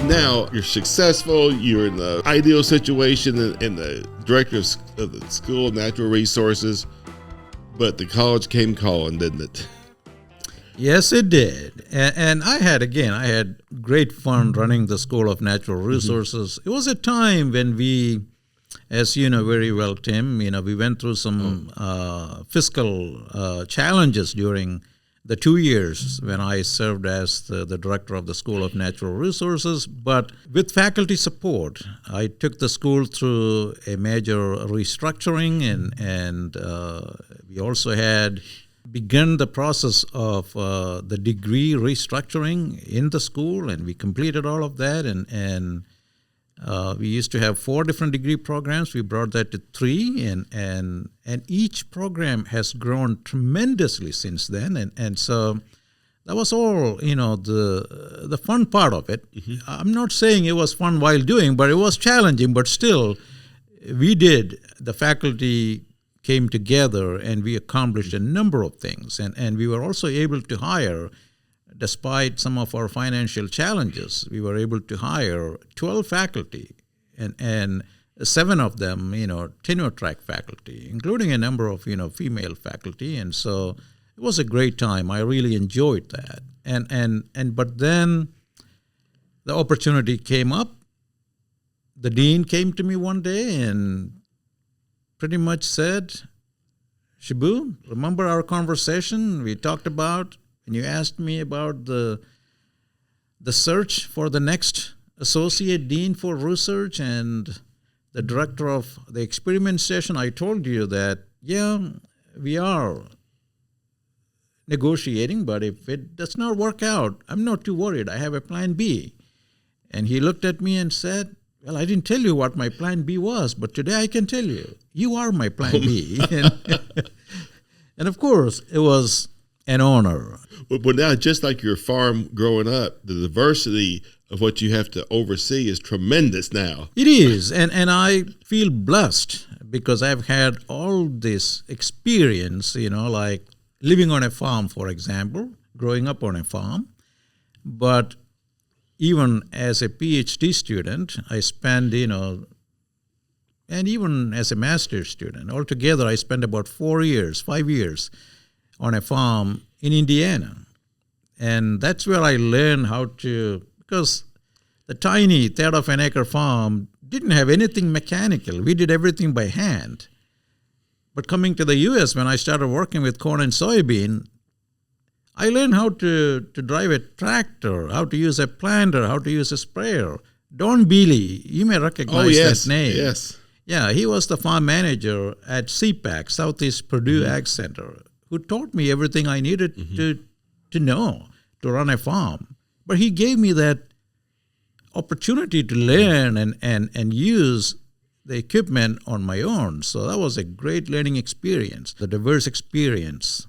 Now you're successful, you're in the ideal situation and the director of the School of Natural Resources, but the college came calling, didn't it? Yes, it did. And I had great fun running the School of Natural Resources. It was a time when we, as you know very well, Tim, we went through some fiscal challenges during the 2 years when I served as the director of the School of Natural Resources. But with faculty support, I took the school through a major restructuring, and we also had begun the process of the degree restructuring in the school, and we completed all of that. And we used to have 4 different degree programs. We brought that to 3, and each program has grown tremendously since then. And so that was all, the fun part of it. Mm-hmm. I'm not saying it was fun while doing, but it was challenging. But still, the faculty came together and we accomplished a number of things. And we were also able to hire, despite some of our financial challenges, we were able to hire 12 faculty and 7 of them, tenure track faculty, including a number of, female faculty. And so it was a great time. I really enjoyed that. But then the opportunity came up. The dean came to me one day and pretty much said, "Shibu, remember our conversation we talked about when you asked me about the search for the next associate dean for research and the director of the experiment station? I told you that, yeah, we are negotiating, but if it does not work out, I'm not too worried. I have a plan B." And he looked at me and said, "Well, I didn't tell you what my plan B was, but today I can tell you. You are my plan B." And of course, it was an honor. But now, just like your farm growing up, the diversity of what you have to oversee is tremendous now. It is, and I feel blessed because I've had all this experience, like living on a farm, for example, growing up on a farm. But even as a PhD student, I spent, and even as a master's student, altogether I spent about 5 years on a farm in Indiana. And that's where I learned how to, because the tiny third of an acre farm didn't have anything mechanical. We did everything by hand. But coming to the U.S., when I started working with corn and soybean, I learned how to drive a tractor, how to use a planter, how to use a sprayer. Don Bealey, you may recognize that name. Yes. Yeah, he was the farm manager at CPAC, Southeast Purdue Ag Center, who taught me everything I needed to know to run a farm. But he gave me that opportunity to learn and use the equipment on my own. So that was a great learning experience. The diverse experience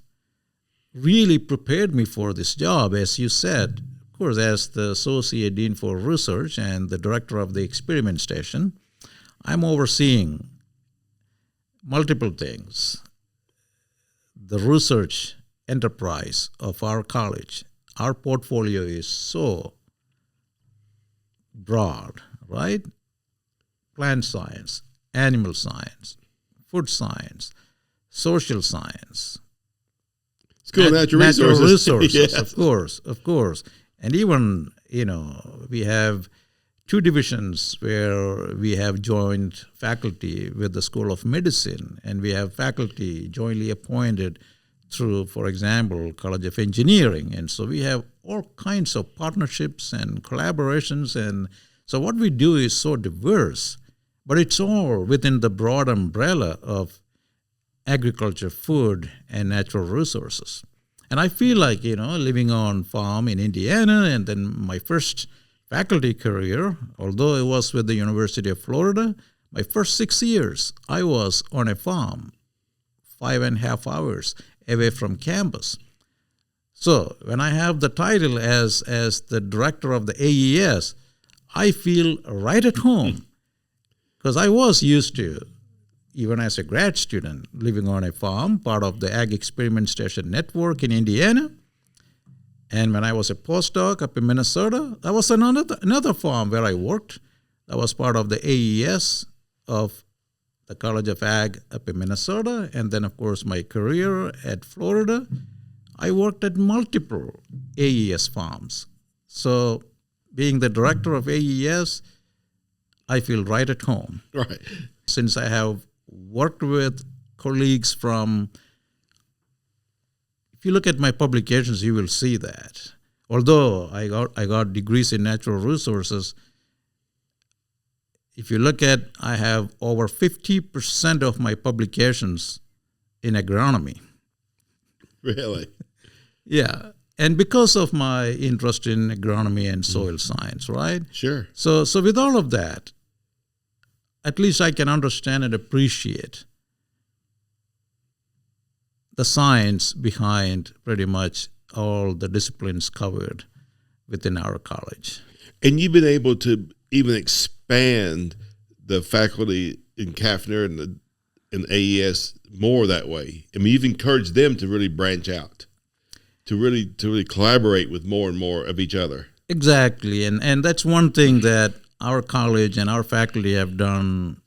really prepared me for this job, as you said, of course, as the Associate Dean for Research and the Director of the Experiment Station. I'm overseeing multiple things. The research enterprise of our college, our portfolio is so broad, right? Plant science, animal science, food science, social science, School of Natural Resources. Yes. Of course. And even, we have 2 divisions where we have joint faculty with the School of Medicine, and we have faculty jointly appointed through, for example, College of Engineering. And so we have all kinds of partnerships and collaborations. And so what we do is so diverse, but it's all within the broad umbrella of agriculture, food, and natural resources. And I feel like, living on farm in Indiana, and then my first faculty career, although it was with the University of Florida, my first 6 years, I was on a farm, 5.5 hours away from campus. So when I have the title as the director of the AES, I feel right at home because I was used to, even as a grad student, living on a farm, part of the Ag Experimentation Network in Indiana. And when I was a postdoc up in Minnesota, that was another farm where I worked. That was part of the AES of the College of Ag up in Minnesota. And then, of course, my career at Florida, I worked at multiple AES farms. So being the director of AES, I feel right at home. Right. Since I have worked with colleagues from, if you look at my publications, you will see that. Although I got degrees in natural resources, if you look at, I have over 50% of my publications in agronomy. Really? Yeah. And because of my interest in agronomy and soil science, right? Sure. So with all of that, at least I can understand and appreciate the science behind pretty much all the disciplines covered within our college. And you've been able to even expand the faculty in CAFNR and in AES more that way. I mean, you've encouraged them to really branch out, to really collaborate with more and more of each other. Exactly, and that's one thing that our college and our faculty have done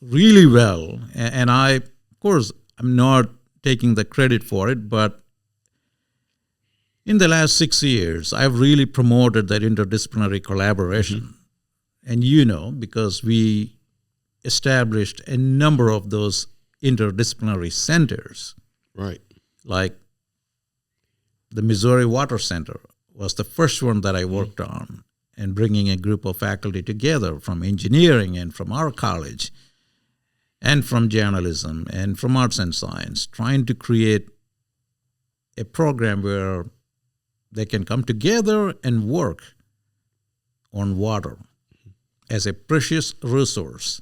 really well. And I, of course, I'm not taking the credit for it, but in the last 6 years, I've really promoted that interdisciplinary collaboration. Mm-hmm. And because we established a number of those interdisciplinary centers. Right. Like the Missouri Water Center was the first one that I worked on, and bringing a group of faculty together from engineering and from our college and from journalism and from arts and science, trying to create a program where they can come together and work on water as a precious resource,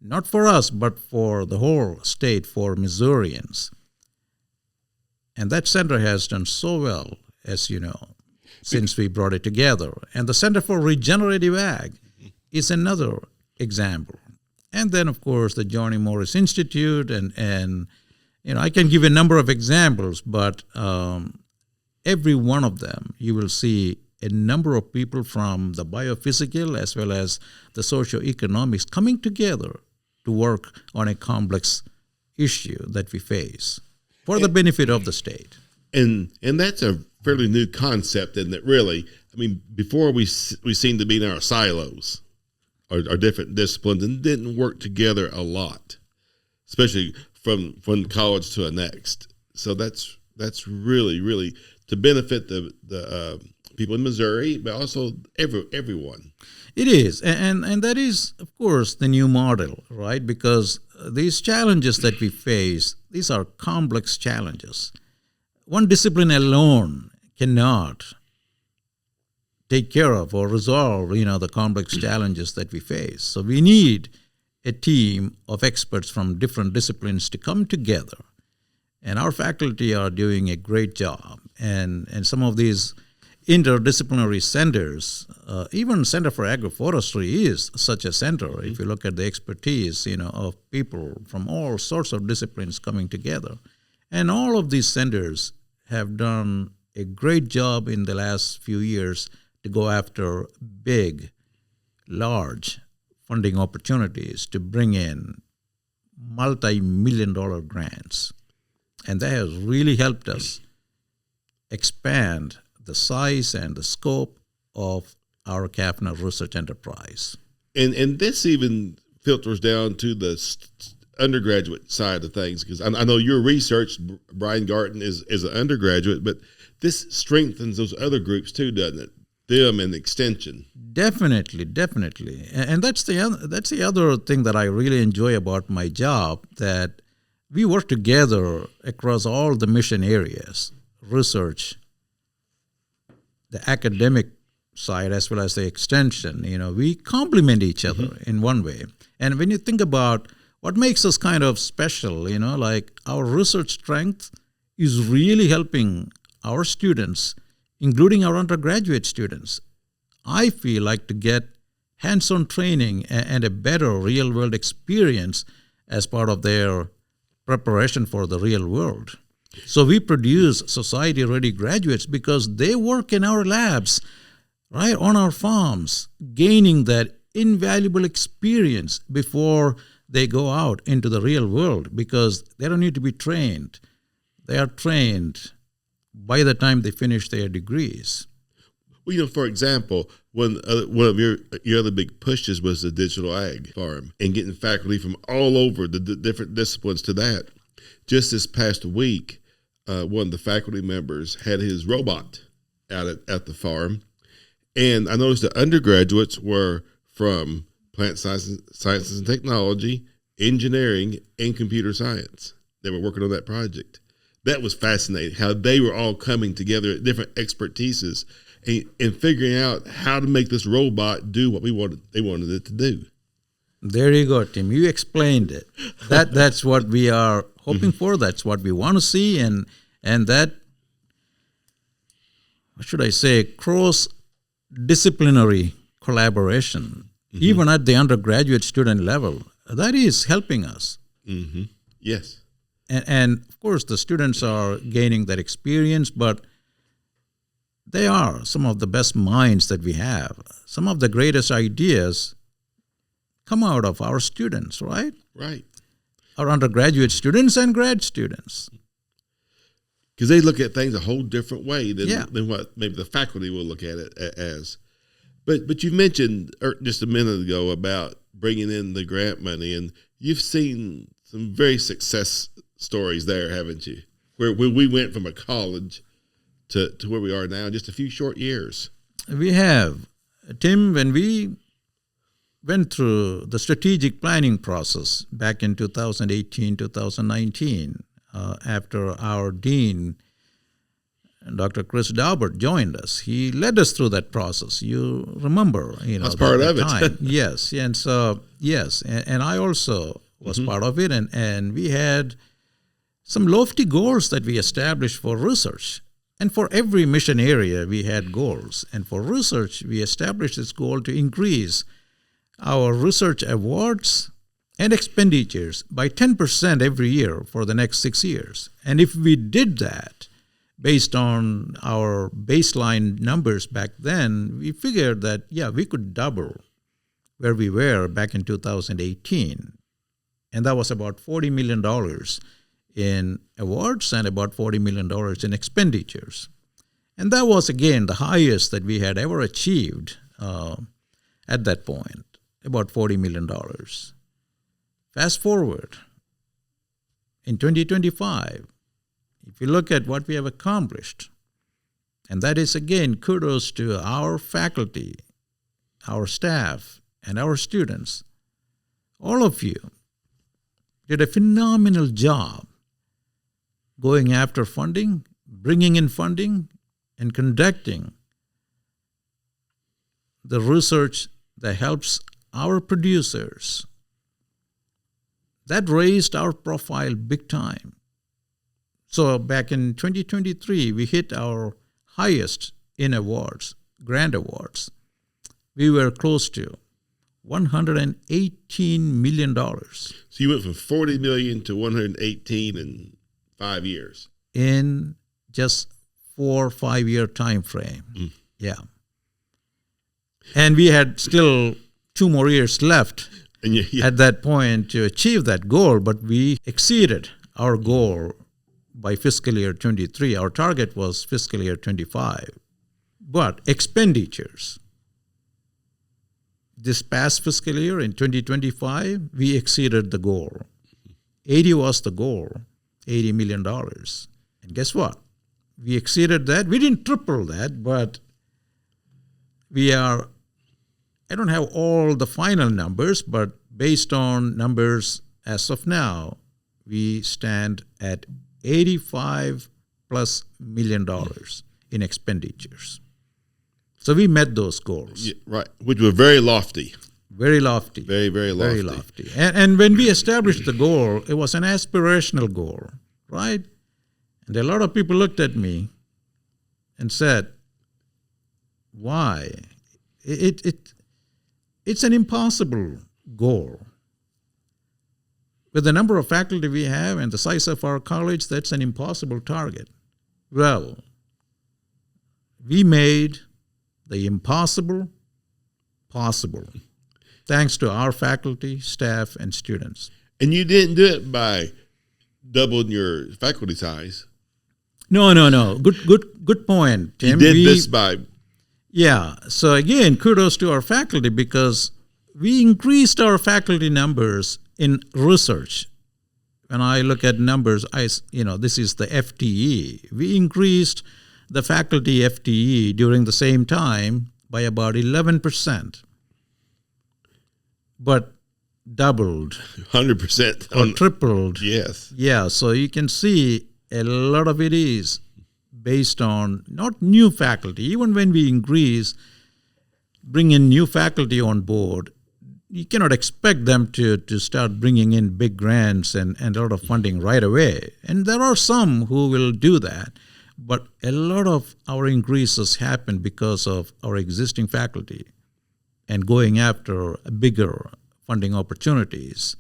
not for us, but for the whole state, for Missourians. And that center has done so well, as you know, since we brought it together. And the Center for Regenerative Ag is another example. And then, of course, the Johnny Morris Institute, and I can give a number of examples, but every one of them, you will see a number of people from the biophysical as well as the socioeconomics coming together to work on a complex issue that we face for the benefit of the state. And that's a fairly new concept, isn't it, really? I mean, before we seemed to be in our silos, our different disciplines, and didn't work together a lot, especially from one college to the next. So that's really, really to benefit the people in Missouri, but also everyone. It is, and that is, of course, the new model, right? Because these challenges that we face, these are complex challenges. One discipline alone cannot take care of or resolve, the complex challenges that we face. So we need a team of experts from different disciplines to come together. And our faculty are doing a great job. And some of these interdisciplinary centers, even Center for Agroforestry is such a center. Mm-hmm. If you look at the expertise, of people from all sorts of disciplines coming together. And all of these centers have done a great job in the last few years to go after big, large funding opportunities to bring in multi-million-dollar grants. And that has really helped us expand the size and the scope of our CAFNR research enterprise. And this even filters down to the undergraduate side of things, because I know your research, Brian Garton, is an undergraduate, but this strengthens those other groups too, doesn't it? Them and extension. Definitely. And that's the other thing that I really enjoy about my job, that we work together across all the mission areas, research, the academic side as well as the extension. We complement each other in one way. And when you think about what makes us kind of special, like our research strength is really helping our students, including our undergraduate students, I feel like, to get hands-on training and a better real-world experience as part of their preparation for the real world. So we produce society-ready graduates because they work in our labs, right, on our farms, gaining that invaluable experience before they go out into the real world, because they don't need to be trained. They are trained by the time they finish their degrees. Well, for example, one of your other big pushes was the digital ag farm and getting faculty from all over the different disciplines to that. Just this past week, one of the faculty members had his robot out at the farm, and I noticed the undergraduates were from plant sciences and technology, engineering, and computer science. They were working on that project. That was fascinating, how they were all coming together at different expertises and figuring out how to make this robot do what they wanted it to do. There you go, Tim. You explained it. That's what we are hoping for. That's what we want to see, and that, what should I say, cross-disciplinary collaboration, even at the undergraduate student level, that is helping us. Mm-hmm. Yes. And of course, the students are gaining that experience, but they are some of the best minds that we have. Some of the greatest ideas come out of our students, right? Right. Our undergraduate students and grad students. Because they look at things a whole different way than what maybe the faculty will look at it as. But you mentioned just a minute ago about bringing in the grant money, and you've seen some very success stories there, haven't you? Where we went from a college to where we are now in just a few short years. We have. Tim, when we went through the strategic planning process back in 2018, 2019, after our dean, Dr. Chris Daubert, joined us. He led us through that process. You remember, that's part of it. Time. Yes, and so and I also was part of it, and we had some lofty goals that we established for research. And for every mission area, we had goals. And for research, we established this goal to increase our research awards and expenditures by 10% every year for the next 6 years. And if we did that, based on our baseline numbers back then, we figured that, we could double where we were back in 2018. And that was about $40 million in awards and about $40 million in expenditures. And that was, again, the highest that we had ever achieved at that point, about $40 million. Fast forward, in 2025, if you look at what we have accomplished, and that is, again, kudos to our faculty, our staff, and our students, all of you did a phenomenal job going after funding, bringing in funding, and conducting the research that helps our producers. That raised our profile big time. So back in 2023, we hit our highest in awards, grant awards. We were close to $118 million. So you went from 40 million to 118 in 5 years. In just 4 or 5 year time frame. Yeah. And we had still 2 more years left at that point to achieve that goal, but we exceeded our goal by fiscal year 23. Our target was fiscal year 25. But expenditures, this past fiscal year in 2025, we exceeded the goal. 80 was the goal, $80 million. And guess what? We exceeded that. We didn't triple that, but we are, I don't have all the final numbers, but based on numbers as of now, we stand at $85+ million in expenditures. So we met those goals. Yeah, right, which were very lofty. Very lofty. Very, very lofty. Very lofty. And when we established the goal, it was an aspirational goal, right? And a lot of people looked at me and said, why? It's an impossible goal. with the number of faculty we have and the size of our college, that's an impossible target. Well, we made the impossible possible, thanks to our faculty, staff, and students. And you didn't do it by doubling your faculty size. No. Good point, Tim. You did this by... Yeah. So again, kudos to our faculty because we increased our faculty numbers in research. When I look at numbers, this is the FTE. We increased the faculty FTE during the same time by about 11%, but doubled 100% or tripled. Yes. Yeah. So you can see a lot of it is based on not new faculty. Even when we bring in new faculty on board, you cannot expect them to start bringing in big grants and a lot of funding right away. And there are some who will do that. But a lot of our increases happen because of our existing faculty and going after bigger funding opportunities,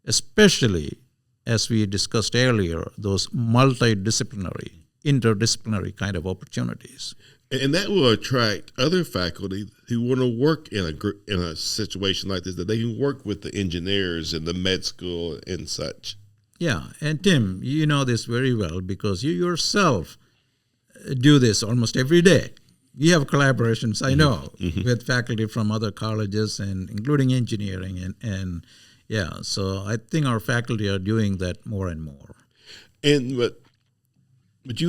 especially, as we discussed earlier, those multidisciplinary, interdisciplinary kind of opportunities. And that will attract other faculty who want to work in a situation like this, that they can work with the engineers and the med school and such. Yeah, and Tim, you know this very well because you yourself do this almost every day. You have collaborations, I know, with faculty from other colleges and including engineering and yeah. So I think our faculty are doing that more and more. And but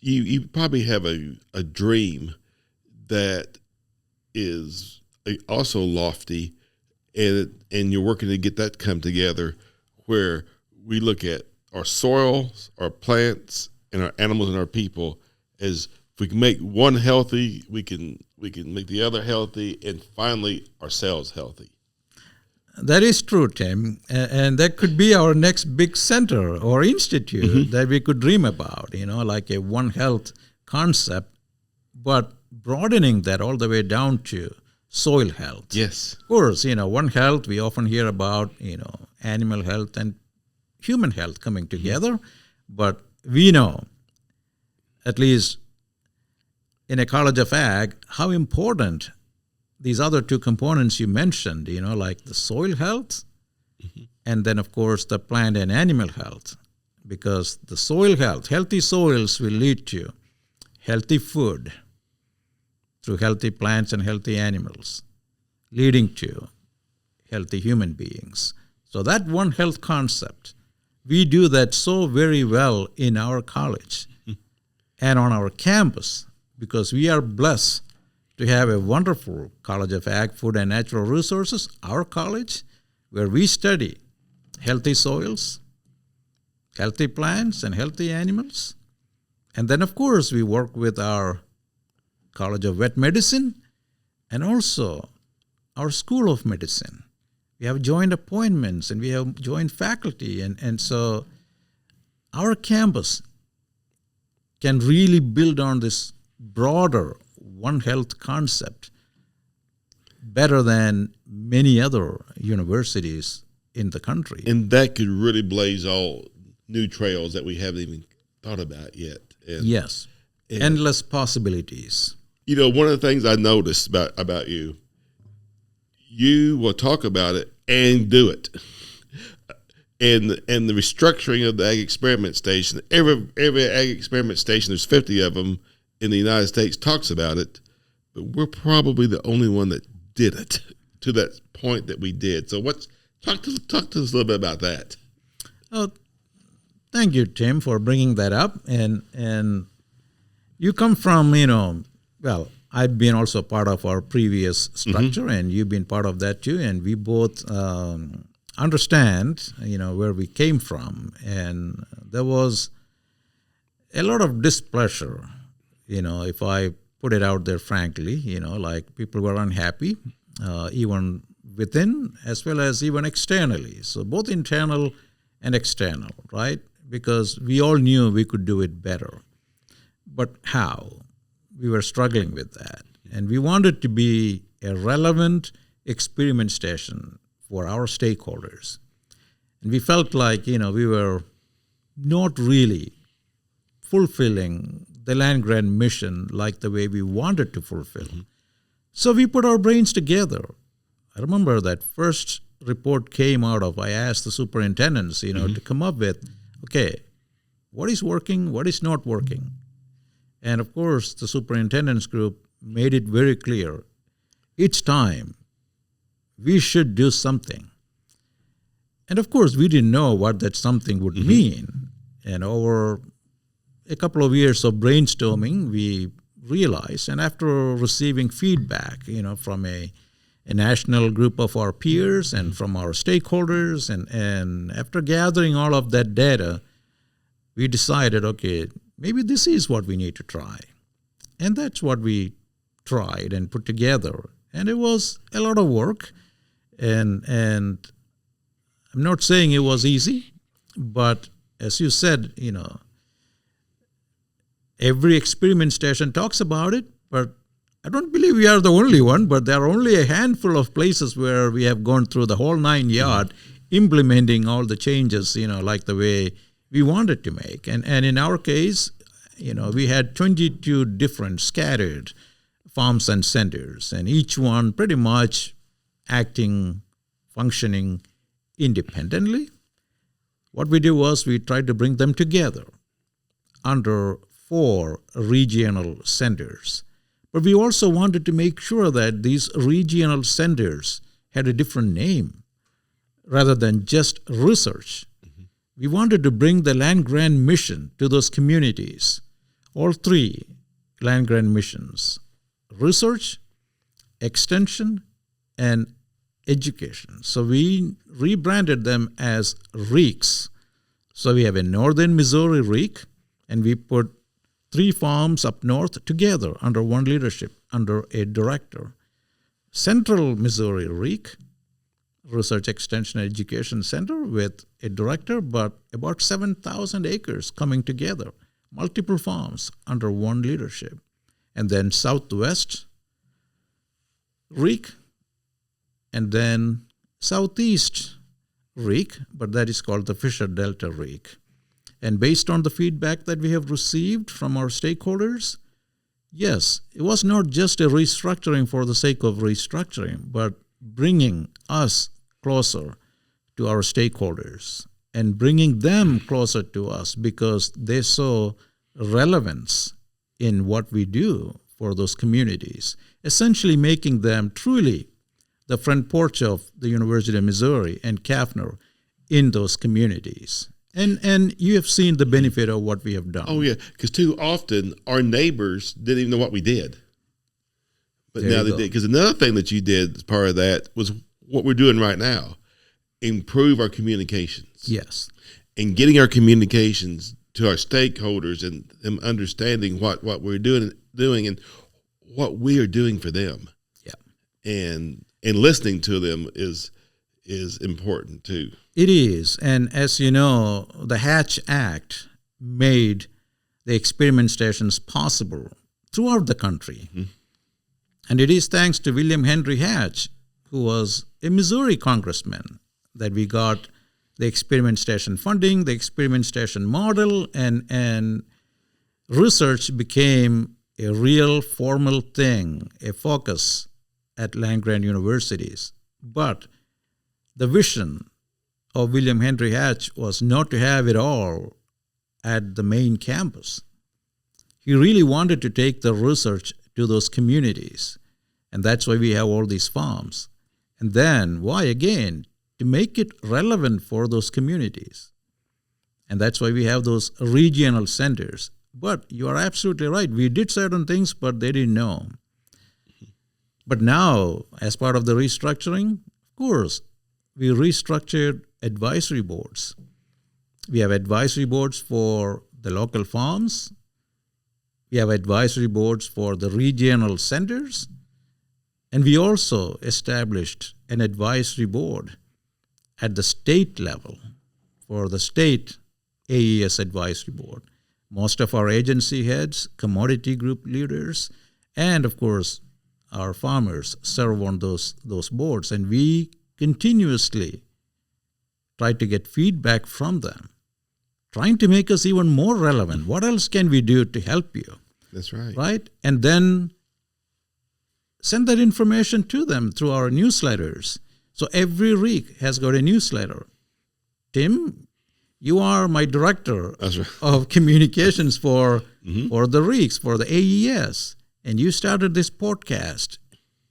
you probably have a dream that is also lofty, and you're working to get that come together, where we look at our soils, our plants, and our animals and our people as if we can make one healthy, we can make the other healthy, and finally ourselves healthy. That is true, Tim, and that could be our next big center or institute that we could dream about, like a One Health concept, but broadening that all the way down to soil health. Yes. Of course, One Health, we often hear about, animal health and human health coming together, but we know, at least in a College of Ag, how important these other two components you mentioned, like the soil health and then, of course, the plant and animal health. Because the soil health, healthy soils will lead to healthy food through healthy plants and healthy animals, leading to healthy human beings. So that One Health concept, we do that so very well in our college and on our campus because we are blessed to have a wonderful College of Ag, Food and Natural Resources, our college, where we study healthy soils, healthy plants, and healthy animals. And then, of course, we work with our College of Vet Medicine and also our School of Medicine. We have joint appointments and we have joint faculty. And so our campus can really build on this broader One Health concept better than many other universities in the country. And that could really blaze all new trails that we haven't even thought about yet. And, yes. Endless possibilities. One of the things I noticed about you, you will talk about it and do it. And the restructuring of the Ag Experiment Station, every Ag Experiment Station, there's 50 of them in the United States, talks about it, but we're probably the only one that did it to that point that we did. So talk to us a little bit about that. Oh, thank you, Tim, for bringing that up. And you come from, I've been also part of our previous structure, and you've been part of that too. And we both understand, where we came from. And there was a lot of displeasure, if I put it out there frankly, like people were unhappy, even within as well as even externally. So both internal and external, right? Because we all knew we could do it better. But how? We were struggling with that. And we wanted to be a relevant experiment station for our stakeholders. And we felt like, we were not really fulfilling the land grant mission like the way we wanted to fulfill. So we put our brains together. I remember that first report came out of, I asked the superintendents, to come up with, okay, what is working, what is not working? And of course, the superintendents group made it very clear, it's time. We should do something. And of course, we didn't know what that something would mean. And over a couple of years of brainstorming, we realized, and after receiving feedback, from a national group of our peers and from our stakeholders, and after gathering all of that data, we decided, okay, maybe this is what we need to try. And that's what we tried and put together. And it was a lot of work. And I'm not saying it was easy, but as you said, every experiment station talks about it, but I don't believe we are the only one, but there are only a handful of places where we have gone through the whole 9 yard, implementing all the changes, like the way we wanted to make. And in our case, we had 22 different scattered farms and centers, and each one pretty much acting, functioning independently. What we did was we tried to bring them together under 4 regional centers. But we also wanted to make sure that these regional centers had a different name rather than just research. We wanted to bring the land grant mission to those communities. All 3 land grant missions: research, extension, and education. So we rebranded them as REACs. So we have a Northern Missouri REAC, and we put 3 farms up north together under one leadership, under a director. Central Missouri REAC, Research Extension Education Center, with a director, but about 7,000 acres coming together, multiple farms under one leadership. And then Southwest REAC, and then Southeast REAC, but that is called the Fisher Delta REAC. And based on the feedback that we have received from our stakeholders, yes, it was not just a restructuring for the sake of restructuring, but bringing us closer to our stakeholders and bringing them closer to us because they saw relevance in what we do for those communities, essentially making them truly the front porch of the University of Missouri and CAFNR in those communities. And you have seen the benefit of what we have done. Oh, yeah, because too often our neighbors didn't even know what we did. But There now you they go. did. Because another thing that you did as part of that was what we're doing right now, improve our communications. Yes. And getting our communications to our stakeholders and them understanding what we're doing and what we are doing for them. Yeah. And listening to them is important too. It is. And as you know, the Hatch Act made the experiment stations possible throughout the country. And it is thanks to William Henry Hatch, who was a Missouri congressman, that we got the experiment station funding, the experiment station model, and research became a real formal thing, a focus at land-grant universities. But the vision of William Henry Hatch was not to have it all at the main campus. He really wanted to take the research to those communities. And that's why we have all these farms. And then, why again? To make it relevant for those communities. And that's why we have those regional centers. But you are absolutely right. We did certain things, but they didn't know. But now, as part of the restructuring, of course, we restructured advisory boards. We have advisory boards for the local farms. We have advisory boards for the regional centers. And we also established an advisory board at the state level for the state AES advisory board. Most of our agency heads, commodity group leaders, and of course, our farmers serve on those boards. And we continuously try to get feedback from them, trying to make us even more relevant. What else can we do to help you? That's right. Right? And then send that information to them through our newsletters. So every week has got a newsletter. Tim, you are my director That's right. of communications for the REECs, for the AES. And you started this podcast.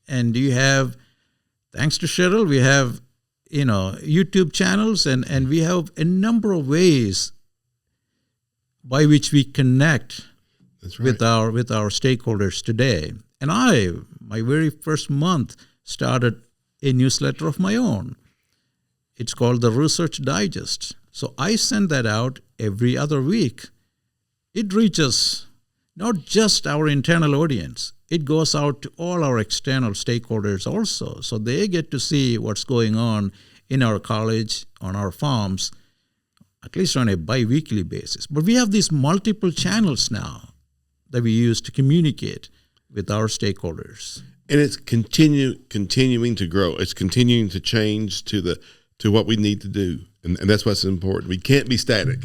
And you have, thanks to Cheryl, we have, YouTube channels and we have a number of ways by which we connect That's right. with our stakeholders today. And my very first month, started a newsletter of my own. It's called the Research Digest. So I send that out every other week. It reaches not just our internal audience, it goes out to all our external stakeholders also. So they get to see what's going on in our college, on our farms, at least on a bi-weekly basis. But we have these multiple channels now that we use to communicate with our stakeholders. And it's continuing to grow. It's continuing to change to what we need to do. And that's what's important. We can't be static.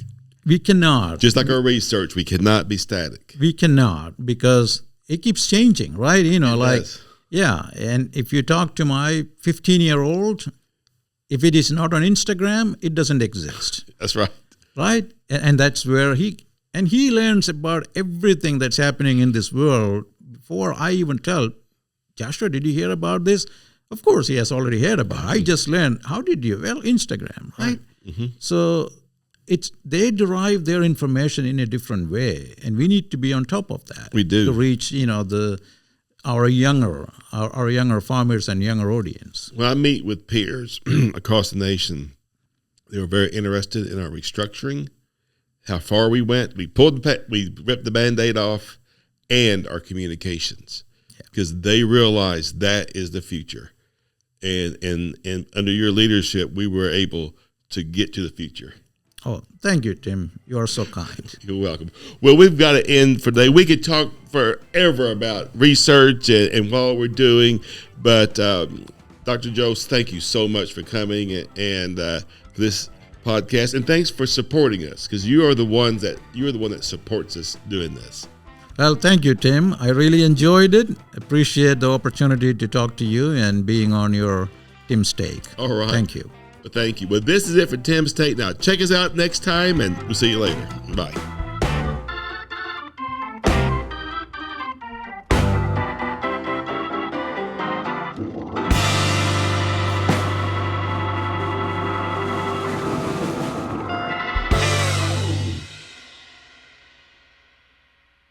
We cannot. Just like our research, we cannot be static. We cannot, because it keeps changing, right? does. Yeah. And if you talk to my 15-year-old, if it is not on Instagram, it doesn't exist. That's right. Right? And that's where he learns about everything that's happening in this world before I even tell, Joshua, did you hear about this? Of course, he has already heard about it. I just learned. How did you? Well, Instagram, right? Mm-hmm. So they derive their information in a different way, and we need to be on top of that. We do. To reach, our younger farmers and younger audience. When I meet with peers across the nation, they were very interested in our restructuring, how far we went. We ripped the Band-Aid off, and our communications, because they realized that is the future. And under your leadership, we were able to get to the future. Oh, thank you, Tim. You are so kind. You're welcome. Well, we've got to end for today. We could talk forever about research and what we're doing, but Dr. Jose, thank you so much for coming and for this podcast, and thanks for supporting us, because you're the one that supports us doing this. Well, thank you, Tim. I really enjoyed it. Appreciate the opportunity to talk to you and being on your Tim's Take. All right. Thank you. Well, thank you. Well, this is it for Tim's Take. Now, check us out next time, and we'll see you later. Bye.